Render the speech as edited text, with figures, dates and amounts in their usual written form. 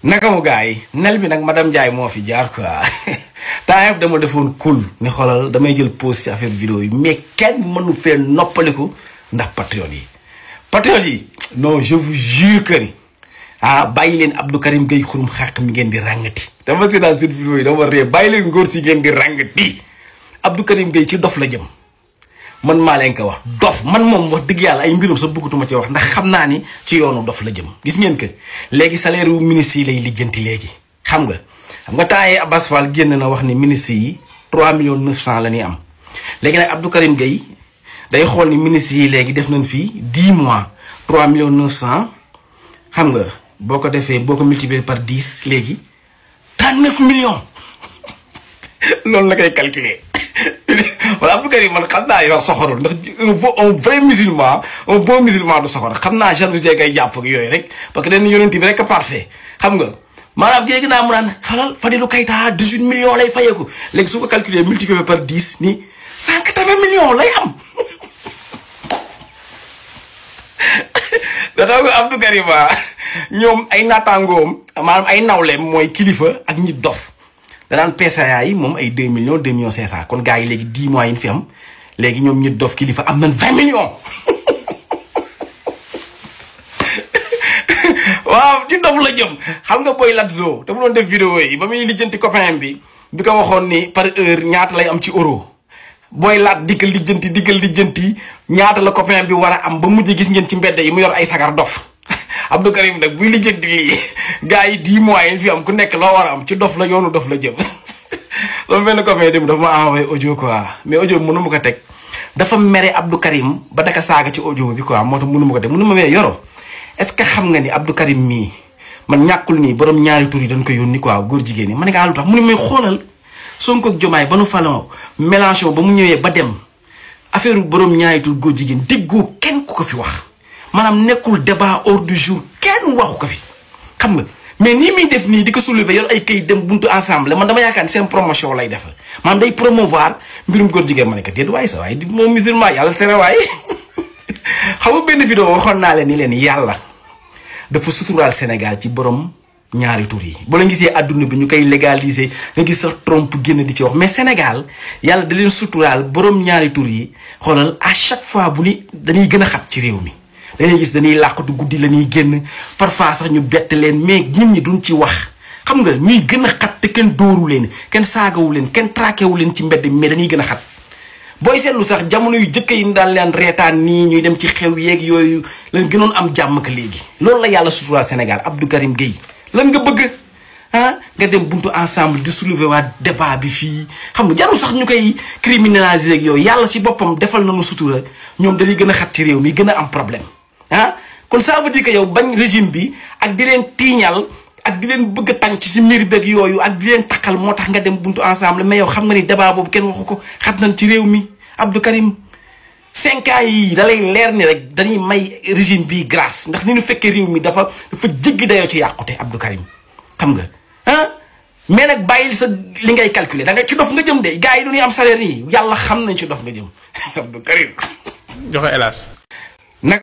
naka mu gars yi nel bi nag madame Ndiaye moo fi jaar quoi temps yëpp dama defoon cool ni xoolal damay jël pause ci affaire vidéo yi mais kenn mënu fee noppaliku ndax patriote yi non je vous jure que ni bàyyi leen Abdou Karim Gueye xurum xàq mi ngeen di ràngati dama seetaan seen vidéo yi dama ree bàyyi leen ngóor si ngeen di ràngati Abdou Karim Gueye ci dof la jëm man maa leen ko wax dof man moom wax dëgg yàlla ay mbirum sa bëggatuma ci wax ndax xam naa ni ci yoonu dof la jëm gis ngeen que léegi salaire wu ministre yi lay lijjanti léegi xam nga temps yii Abass Fall génn na wax ni ministre yi 3 millions 900 la ñuy am léegi nag Abdou Karim Gueye day xool ni ministre yi léegi def nañ fii 10 mois 3 millions 900 xam nga boo ko defee boo ko multiplier par 10 léegi 39 millions loolu la koy calculer wala Abdou Karim man xam naa yor soxorul ndax un vrai musulman un bon musulman du soxor xam naa jalousie kay jàpp ak yooyu rek parce que dañu yonent bi rek parfait xam nga maanaam jéegi naa mu naan xalal Fadilou Keita 18 millions lay fayeeku léegi su ko calculer multiplier par 10 ni 180 millions lay am da xam nga Abdou Karim ñoom ay naataangoom maanaam ay nawleem mooy kilifa ak ñi dof danaan PCA yi moom ay 2 millions 2 millions 500 kon gars yi léegi 10 mois yi ñu fi am léegi ñoom ñi dof kilifa am nañ 20 millions waaw ci dof la jëm xam nga Boy Latzo dafa doon def vidéo yi ba muy lijjanti copain bi ko waxoon ni par heure ñaata lay am ci euro Boy Lat dikkal lijjanti ñaata la copain bi war a am ba mujj gis ngeen ci mbedd yi mu yor ay sagar dof Abdou Karim nag buy lijjanti lii gars yi 10 mois yi fi am ku nekk loo war a am ci dof la yoonu dof la jëm loolu benn copain dem dafa ma envoyé audio quoi mais audio bi mënu ma ko teg dafa mere Abdou Karim ba daka saaga ci audio bi quoi moo tax mënu ma ko teg mënu ma mee yoro est-ce que xam nga ni Abdou Karim mii man ñàkkul nii borom ñaari tur yi dañ ko yónni quoi góor jigéen ñi ma ne nga lu tax mu ne may xoolal Sonko ak Diomaye ba nu falon Mélenchon ba mu ñëwee ba dem affaire borom ñaari tur góor jigéen déggoo kenn ku ko fi wax maanaam nekkul débat hors du jour kenn waxu ko fi xam nga mais nii muy def nii di ko soulever yor ay kay dem buntu ensemble man dama yaakaar seen promotion lay def maanaam day promouvoir mbirum góor jigéen ma ne ko déet waaye sa waaye di moom musulman yàlla tere waaye xam nga benn vidéo waxoon naa leen ni leen yàlla dafa suturaal Sénégal ci borom ñaari tur yi boo leen gisee adduna bi ñu koy légaliser nga gis sax Trump génn di ci wax mais Sénégal yàlla da leen suturaal borom ñaari tur yi xoolal à chaque fois bu ni dañuy gën a xat ci réew mi dañuy gis dañuy làqatu guddi la ñuy génn parfois sax ñu bett leen mais nit ñi duñ ci wax xam nga ñuy gën a xat te kenn dóoru leen kenn saagawu leen kenn traqué wu leen ci mbedd mais dañuy gën a xat booy seetlu sax jamono yu jëkk yi daan leen reetaan nii ñuy dem ci xew yeeg yooyu leen gënoon am jàmm ka léegi loolu la yàlla suturaal Sénégal Abdou Karim Gueye lan nga bëgg nga dem buntu ensemble di soulever waa débat bi fii xam nga jarul sax ñu koy criminaliser ak yooyu yàlla si boppam defal nañu sutura ñoom dañuy gën a xat ci réew mi gën a am problème kon ça veut dire que yow bañ régime bi ak di leen tiiñal ak di leen bëgg a tànc ci miir beeg yooyu ak di leen takkal moo tax nga dem buntu ensemble mais yow xam nga ni débat boobu kenn waxu ko xat nañ ci réew mi Abdou Karim 5 ans yii da lay leer ni rek dañuy may régime bi grâce ndax ni ñu fekkee réew mi dafa jéggi dayoo ci yàqute Abdou Karim xam nga mais nag bàyyil sa li ngay calculer da nga ci dof nga jëm de gars yi du ñuy am salaire yi yàlla xam nañ ci dof nga jëm Abdou Karim joxe hélas